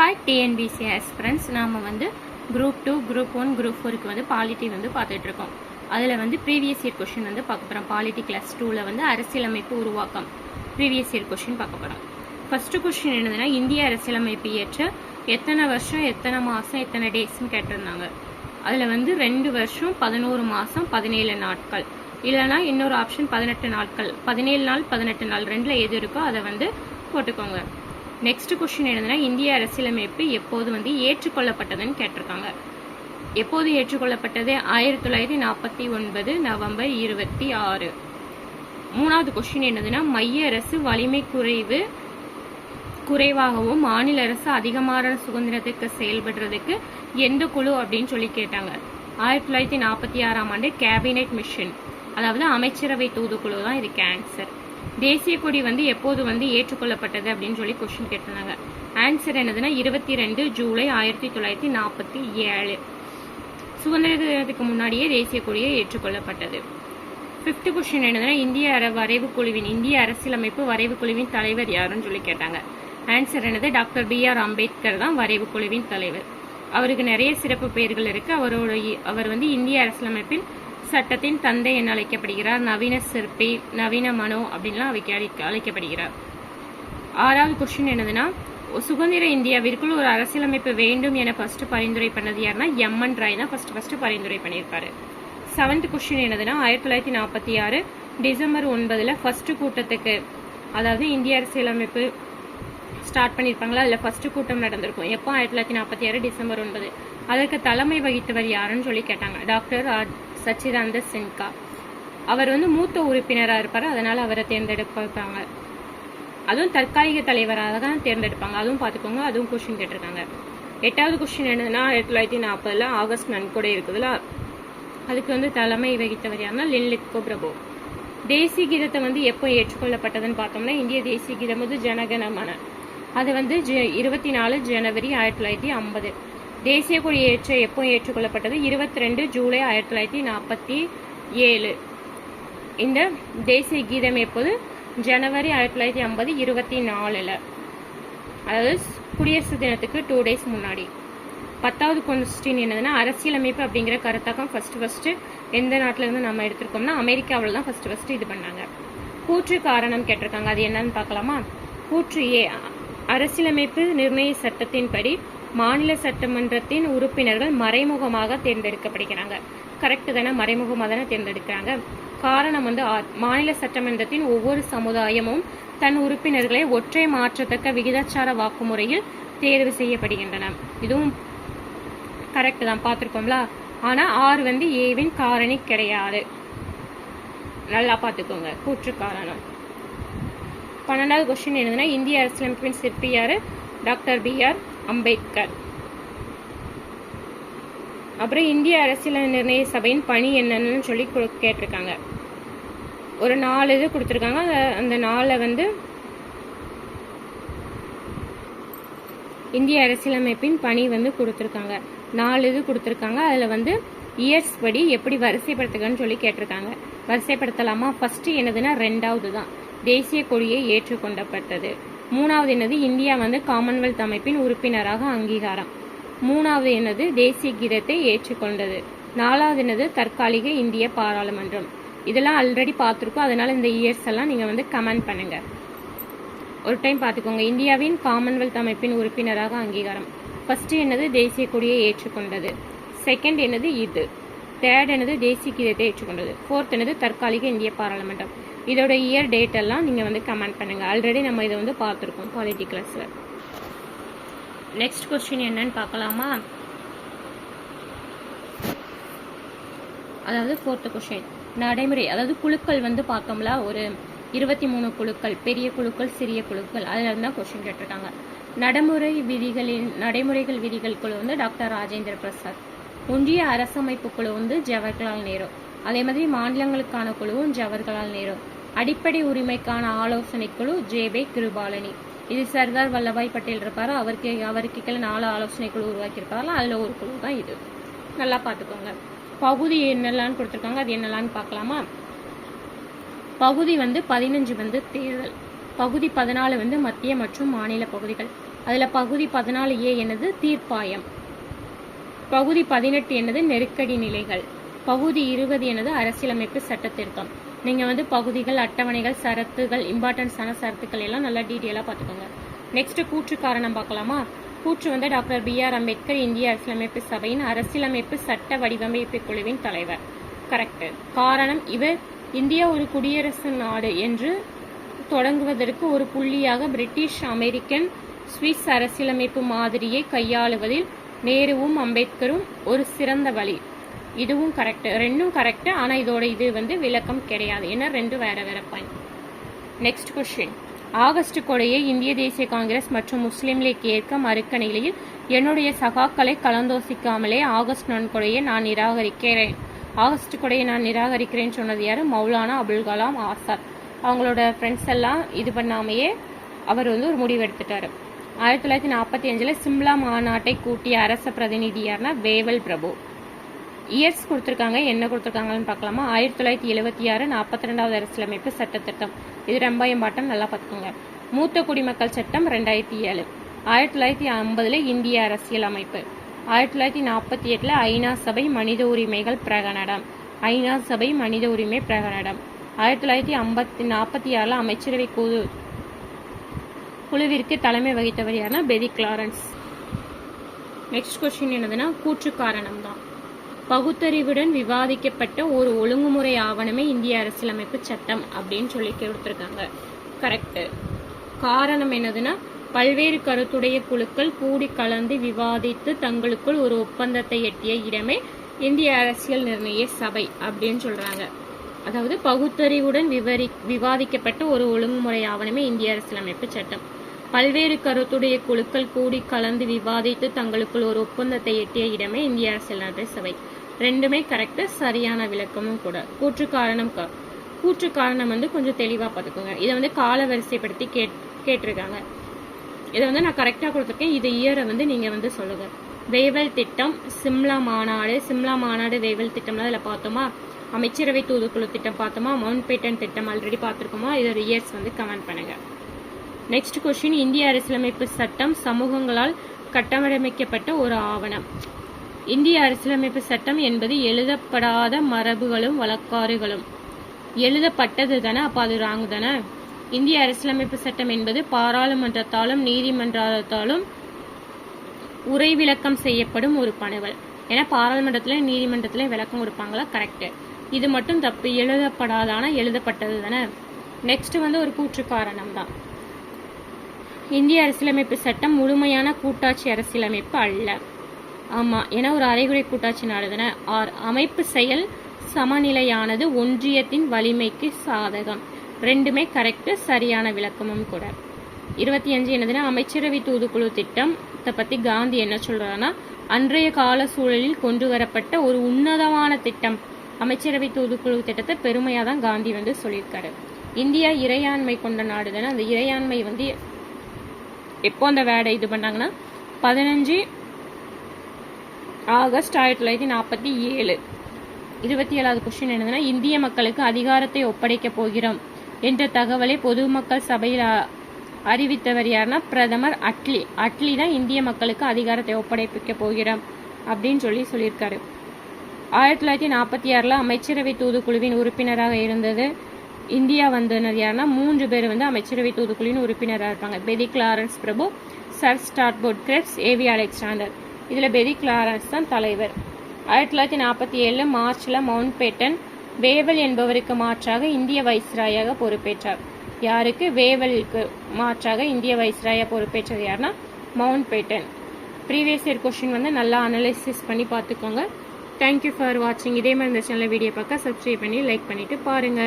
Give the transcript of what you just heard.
Hi TNPSC aspirants. நாம் வந்து group 2, group 1, group 4க்கு வந்து பாலிட்டி வந்து பார்த்துட்ருக்கோம். அதில் வந்து ப்ரீவியஸ் இயர் கொஷின் வந்து பார்க்க போகிறோம். பாலிட்டி கிளாஸ் 2ல் வந்து அரசியலமைப்பு உருவாக்கம் ப்ரீவியஸ் இயர் கொஷின் பார்க்க போகிறோம். ஃபஸ்ட்டு கொஷின் என்னதுன்னா, இந்திய அரசியலமைப்பு இயற்ற எத்தனை வருஷம், எத்தனை மாதம், எத்தனை டேஸ்ன்னு கேட்டிருந்தாங்க. அதில் வந்து 2 வருஷம் 11 மாதம் 17 நாட்கள், இல்லைனா இன்னொரு ஆப்ஷன் 18 நாட்கள், 17 நாள் 18 நாள், ரெண்டில் எது இருக்கோ அதை வந்து போட்டுக்கோங்க. நெக்ஸ்ட் கொஸ்டின் என்னதுன்னா, இந்திய அரசியலமைப்பு எப்போது வந்து ஏற்றுக்கொள்ளப்பட்டதுன்னு கேட்டிருக்காங்க. எப்போது ஏற்றுக்கொள்ளப்பட்டது? 1949 நவம்பர் 26. மூணாவது கொஸ்டின் என்னதுன்னா, மைய அரசு வலிமை குறைவாகவும் மாநில அரசு அதிகமான சுதந்திரத்துக்கு செயல்படுறதுக்கு எந்த குழு அப்படின்னு சொல்லி கேட்டாங்க. 1946ஆம் ஆண்டு கேபினெட் மிஷன், அதாவது அமைச்சரவை தூதுக்குழு தான் இதுக்கு ஆன்சர். தேசிய கொடி வந்து எப்போது வந்து ஏற்றுக்கொள்ளப்பட்டது அப்படின்னு சொல்லி கொஸ்டின் கேட்டிருந்தாங்க. ஆன்சர் என்னதுன்னா 22 ஜூலை 1947. சுதந்திர தினத்துக்கு முன்னாடியே தேசிய கொடியை ஏற்றுக்கொள்ளப்பட்டது. 5th கொஸ்டின் என்னதுன்னா, இந்திய அரசியலமைப்பு வரைவு குழுவின் தலைவர் யாருன்னு சொல்லி கேட்டாங்க. ஆன்சர் என்னது? டாக்டர் BR அம்பேத்கர் தான் வரைவு குழுவின் தலைவர். அவருக்கு நிறைய சிறப்பு பெயர்கள் இருக்கு. அவர் வந்து இந்திய அரசியலமைப்பின் சட்டத்தின் தந்தை என அழைக்கப்படுகிறார். நவீன சிற்பி, நவீன மனோ அப்படின்லாம் அழைக்கப்படுகிறார். 6வது கொஸ்டின் என்னதுன்னா, சுதந்திர இந்தியாவிற்குள் ஒரு அரசியலமைப்பு வேண்டும் என ஃபர்ஸ்ட் பரிந்துரை பண்ணது யாருன்னா MN ராய் தான் ஃபர்ஸ்ட் பரிந்துரை பண்ணியிருக்காரு. 7th கொஸ்டின் என்னதுன்னா, 1946 டிசம்பர் 9 ஃபர்ஸ்ட் கூட்டத்துக்கு, அதாவது இந்திய அரசியலமைப்பு ஸ்டார்ட் பண்ணியிருப்பாங்களா, அதில் ஃபர்ஸ்ட் கூட்டம் நடந்திருக்கும். எப்போ? 1946 டிசம்பர் 9. அதற்கு தலைமை வகித்தவர் யாருன்னு சொல்லி கேட்டாங்க. டாக்டர் சச்சிதானந்த சின்ஹா. அவர் வந்து மூத்த உறுப்பினராக இருப்பார், அதனால அவரை தேர்ந்தெடுப்பாங்க. அதுவும் தற்காலிக தலைவராக தான் தேர்ந்தெடுப்பாங்க. அதுவும் பார்த்துக்கோங்க, அதுவும் கொஸ்டின் கேட்டிருக்காங்க. 8வது கொஸ்டின் என்னதுன்னா, 1940 ஆகஸ்ட் நன்கொடை இருக்குதுல்ல, அதுக்கு வந்து தலைமை வகித்தவர் யாருன்னா லின்லித்கோ பிரபு. தேசிய கீதத்தை வந்து எப்போ ஏற்றுக்கொள்ளப்பட்டதுன்னு பார்த்தோம்னா, இந்திய தேசிய கீதம் வந்து ஜனகணமன, அது வந்து 24 ஜனவரி 1950. தேசிய கொடி எப்போ ஏற்றுக்கொள்ளப்பட்டது? 22 ஜூலை 1947. இந்த தேசிய கீதம் எப்போது? ஜனவரி 1950 24, அதாவது குடியரசு தினத்துக்கு 2 days முன்னாடி. 10வது கொஸ்டின் என்னதுன்னா, அரசியலமைப்பு அப்படிங்கிற கருத்தாக்கம் ஃபர்ஸ்ட் எந்த நாட்டில இருந்து நம்ம எடுத்திருக்கோம்னா அமெரிக்காவில் தான் ஃபர்ஸ்ட் இது பண்ணாங்க. கூற்று காரணம் கேட்டிருக்காங்க. அது என்னன்னு பார்க்கலாமா? கூற்று A, அரசியலமைப்பு நிர்ணய சட்டத்தின்படி மாநில சட்டமன்றத்தின் உறுப்பினர்கள் மறைமுகமாக தேர்ந்தெடுக்கப்படுகிறாங்க. கரெக்ட் தானே? மறைமுகமாக தானே தேர்ந்தெடுக்கிறாங்க. காரணம் வந்து மாநில சட்டமன்றத்தின் ஒவ்வொரு சமுதாயமும் தன் உறுப்பினர்களை ஒற்றை மாற்றத்தக்க விகிதாச்சார வாக்குமுறையில் தேர்வு செய்யப்படுகின்றன. இதுவும் கரெக்ட் தான், பார்த்துருக்கோம்ல. ஆனா R வந்து ஏவின் காரணி கிடையாது. நல்லா பார்த்துக்கோங்க, கூற்று காரணம். 12வது கொஸ்டின் என்னதுன்னா, இந்திய அரசியலமைப்பின் சிற்பி யாரு? Doctor BR Ambedkar. அப்புறம் இந்திய அரசியல் நிர்ணய சபையின் பணி என்னன்னு சொல்லி கேட்டிருக்காங்க. ஒரு 4 இது கொடுத்துருக்காங்க. அந்த 4 வந்து இந்திய அரசியலமைப்பின் பணி வந்து கொடுத்துருக்காங்க. 4 இது கொடுத்துருக்காங்க. அதில் வந்து இயர்ஸ் படி எப்படி வரிசைப்படுத்துகன்னு சொல்லி கேட்டிருக்காங்க. வரிசைப்படுத்தலாமா? ஃபர்ஸ்ட் என்னதுன்னா 2வது தான் தேசிய கொடியை ஏற்றுக்கொள்ளப்பட்டது. 3வது என்னது? இந்தியா வந்து காமன்வெல்த் அமைப்பின் உறுப்பினராக அங்கீகாரம். 3வது என்னது? தேசிய கீதத்தை ஏற்றுக்கொண்டது. 4வது என்னது? தற்காலிக இந்திய பாராளுமன்றம். இதெல்லாம் ஆல்ரெடி பார்த்துருக்கோம், அதனால இந்த இயர்ஸ் எல்லாம் நீங்க வந்து கமெண்ட் பண்ணுங்க. ஒரு டைம் பார்த்துக்கோங்க. இந்தியாவின் காமன்வெல்த் அமைப்பின் உறுப்பினராக அங்கீகாரம். ஃபர்ஸ்ட் என்னது? தேசிய கொடியை ஏற்றுக்கொண்டது. செகண்ட் என்னது? இது. தேர்ட் என்னது? தேசிய கீதத்தை ஏற்றுக்கொண்டது. 4th என்னது? தற்காலிக இந்திய பாராளுமன்றம். இதோட இயர் டேட் எல்லாம் நீங்க வந்து கமெண்ட் பண்ணுங்க. ஆல்ரெடி நம்ம இதை வந்து பார்த்துருக்கோம் பாலிட்டி கிளாஸ்ல. நெக்ஸ்ட் கொஸ்டின் என்னன்னு பார்க்கலாமா? அதாவது 4th கொஸ்டின் நடைமுறை, அதாவது குழுக்கள் வந்து பார்த்தோம்ல, ஒரு 23 குழுக்கள், பெரிய குழுக்கள், சிறிய குழுக்கள், அதுல இருந்தா கொஸ்டின் கேட்டிருக்காங்க. நடைமுறைகள் விதிகள் குழு வந்து டாக்டர் ராஜேந்திர பிரசாத். ஒன்றிய அரசமைப்பு குழு வந்து ஜவஹர்லால் நேரு. அதே மாதிரி மாநிலங்களுக்கான குழுவும் ஜவஹர்லால் நேரு. அடிப்படை உரிமைக்கான ஆலோசனை குழு JB கிருபாலனி. இது சர்தார் வல்லபாய் பட்டேல் இருப்பாரு. அவருக்கு கீழே 4 ஆலோசனை குழு உருவாக்கியிருப்பாரு. அதுல ஒரு குழு தான் இது. நல்லா பார்த்துக்கோங்க. பகுதி என்னெல்லாம் கொடுத்துருக்காங்க, அது என்னெல்லான்னு பார்க்கலாமா? பகுதி வந்து 15 வந்து தேர்தல், பகுதி 14 வந்து மத்திய மற்றும் மாநில பகுதிகள், அதில் பகுதி 14A என்னது தீர்ப்பாயம், பகுதி 18 என்னது நெருக்கடி நிலைகள், பகுதி 20 என்னது அரசியலமைப்பு சட்ட திருத்தம். நீங்கள் வந்து பகுதிகள், அட்டவணைகள், சரத்துகள், இம்பார்ட்டன்ஸான சரத்துக்கள் எல்லாம் நல்லா டீட்டெயிலாக பார்த்துக்கோங்க. நெக்ஸ்ட் கூற்று காரணம் பார்க்கலாமா? கூற்று வந்து டாக்டர் BR அம்பேத்கர் இந்திய அரசியலமைப்பு சபையின் அரசியலமைப்பு சட்ட வடிவமைப்பு குழுவின் தலைவர். கரெக்ட். காரணம், இவர் இந்தியா ஒரு குடியரசு நாடு என்று தொடங்குவதற்கு ஒரு புள்ளியாக பிரிட்டிஷ், அமெரிக்கன், சுவிஸ் அரசியலமைப்பு மாதிரியை கையாளுவதில் நேருவும் அம்பேத்கரும் ஒரு சிறந்த வழி. இதுவும் கரெக்ட், ரெண்டும் கரெக்ட். ஆனால் இதோட இது வந்து விளக்கம் கிடையாது, ஏன்னா ரெண்டும் வேற வேற பாயிண்ட். Next question. ஆகஸ்ட் கொடையை இந்திய தேசிய காங்கிரஸ் மற்றும் முஸ்லீம் லீக் ஏற்க மறுக்க நிலையில் என்னுடைய சகாக்களை கலந்தோசிக்காமலே ஆகஸ்ட் நன்கொடையை நான் நிராகரிக்கிறேன். ஆகஸ்ட் கொடையை நான் நிராகரிக்கிறேன்னு சொன்னது யாரு? மௌலானா அபுல் கலாம் ஆசாத். அவங்களோட ஃப்ரெண்ட்ஸ் எல்லாம் இது பண்ணாமையே அவர் வந்து ஒரு முடிவு எடுத்துட்டாரு. 1945 சிம்லா மாநாட்டை கூட்டிய அரச பிரதிநிதி யாருன்னா வேவல் பிரபு. இயர்ஸ் கொடுத்துருக்காங்க, என்ன கொடுத்துருக்காங்கன்னு பார்க்கலாமா? 1976 42வது அரசியலமைப்பு சட்ட திட்டம். இது ரொம்ப இம்பார்ட்டன், நல்லா பார்த்துக்கோங்க. மூத்த குடிமக்கள் சட்டம் 2007. 1950 இந்திய அரசியல் அமைப்பு. 1948 ஐநா சபை மனித உரிமைகள் பிரகடனம். ஐநா சபை மனித உரிமை பிரகடனம். 1946 அமைச்சரவை குழுவிற்கு தலைமை வகித்தவர் யாருன்னா பெரிக் லாரன்ஸ். நெக்ஸ்ட் கொஸ்டின் என்னதுன்னா கூற்று காரணம் தான். பகுத்தறிவுடன் விவாதிக்கப்பட்ட ஒரு ஒழுங்குமுறை ஆவணமே இந்திய அரசியலமைப்பு சட்டம் அப்படின்னு சொல்லி கொடுத்துருக்காங்க. கரெக்ட். காரணம் என்னதுன்னா பல்வேறு கருத்துடைய குழுக்கள் கூடி கலந்து விவாதித்து தங்களுக்குள் ஒரு ஒப்பந்தத்தை எட்டிய இடமே இந்திய அரசியல் நிர்ணய சபை அப்படின்னு சொல்றாங்க. அதாவது பகுத்தறிவுடன் விவாதிக்கப்பட்ட ஒரு ஒழுங்குமுறை ஆவணமே இந்திய அரசியலமைப்பு சட்டம். பல்வேறு கருத்துடைய குழுக்கள் கூடி கலந்து விவாதித்து தங்களுக்குள் ஒரு ஒப்பந்தத்தை எட்டிய இடமே இந்திய அரசியல் நிர்ணய சபை. ரெண்டுமே கரெக்ட், சரியான விளக்கமும் கூட. கூற்று காரணம் வந்து கொஞ்சம் தெளிவா பார்த்துக்கோங்க. இதை வந்து கால வரிசைப்படுத்தி கேட்டிருக்காங்க. இதை வந்து நான் கரெக்டா கொடுத்துருக்கேன். இது இயரை வந்து நீங்க வந்து சொல்லுங்க. வேவல் திட்டம், சிம்லா மாநாடு வேவல் திட்டம்லாம் அதில் பார்த்தோமா? அமைச்சரவை தூதுக்குழு திட்டம் பார்த்தோமா? மவுண்ட் பேட்டன் திட்டம் ஆல்ரெடி பார்த்துருக்கோமா? இதோட இயர்ஸ் வந்து கமெண்ட் பண்ணுங்க. Next question. இந்திய அரசியலமைப்பு சட்டம் சமூகங்களால் கட்டமைக்கப்பட்ட ஒரு ஆவணம். இந்திய அரசியலமைப்பு சட்டம் என்பது எழுதப்படாத மரபுகளும் வழக்காறுகளும். எழுதப்பட்டது தானே, அப்ப அது ராங் தானே. இந்திய அரசியலமைப்பு சட்டம் என்பது பாராளுமன்றத்தாலும் நீதிமன்றத்தாலும் உரை விளக்கம் செய்யப்படும் ஒரு பணிவல். ஏன்னா பாராளுமன்றத்திலையும் நீதிமன்றத்திலையும் விளக்கம் கொடுப்பாங்களா? கரெக்ட். இது மட்டும் தப்பு, எழுதப்படாதானா எழுதப்பட்டது தானே. நெக்ஸ்ட் வந்து ஒரு கூற்று காரணம் தான். இந்திய அரசியலமைப்பு சட்டம் முழுமையான கூட்டாட்சி அரசியலமைப்பு அல்ல. ஆமா, ஏன்னா ஒரு அரைகுறை கூட்டாட்சி நாடு தானே. அமைப்பு செயல் சமநிலையானது ஒன்றியத்தின் வலிமைக்கு சாதகம். ரெண்டுமே கரெக்ட், சரியான விளக்கமும் கூட. 25 என்னதுன்னா அமைச்சரவை தூதுக்குழு திட்டத்தை பத்தி காந்தி என்ன சொல்றாருன்னா, அன்றைய கால சூழலில் கொண்டு வரப்பட்ட ஒரு உன்னதமான திட்டம் அமைச்சரவை தூதுக்குழு திட்டத்தை பெருமையா தான் காந்தி வந்து சொல்லியிருக்காரு. இந்தியா இறையாண்மை கொண்ட நாடு தானே. அந்த இறையாண்மை வந்து எப்போ அந்த வேடை இது பண்ணாங்கன்னா 15 ஆகஸ்ட் 1947. 27வது கொஸ்டின் என்னதுன்னா, இந்திய மக்களுக்கு அதிகாரத்தை ஒப்படைக்க போகிறோம் என்ற தகவலை பொதுமக்கள் சபையில் அறிவித்தவர் யாருன்னா பிரதமர் அட்லி. அட்லி தான் இந்திய மக்களுக்கு அதிகாரத்தை ஒப்படைக்க போகிறோம் அப்படின்னு சொல்லியிருக்காரு. 1946 அமைச்சரவை தூதுக்குழுவின் உறுப்பினராக இருந்தது இந்தியா வந்தனர் யாருன்னா 3 பேர் வந்து அமைச்சரவை தூதுக்குழுவின் உறுப்பினராக இருப்பாங்க. பெரிக் லாரன்ஸ் பிரபு, sir Stafford Krebs, AV Alexander. இதுல பெரிக் லாரன்ஸ் தான் தலைவர். 1947 மார்ச்ல மவுண்ட் பேட்டன் வேவல் என்பவருக்கு மாற்றாக இந்திய வைஸ்ராயாக பொறுப்பேற்றார். யாருக்கு? வேவலுக்கு மாற்றாக இந்திய வைஸ்ராயா பொறுப்பேற்றது யாருன்னா Mountbatten. Previous year question வந்து நல்லா அனலைசிஸ் பண்ணி பார்த்துக்கோங்க. தேங்க்யூ ஃபார் வாட்சிங். இதே மாதிரி இந்த சேனல் வீடியோ பார்க்க சப்ஸ்கிரைப் பண்ணி லைக் பண்ணிட்டு பாருங்க.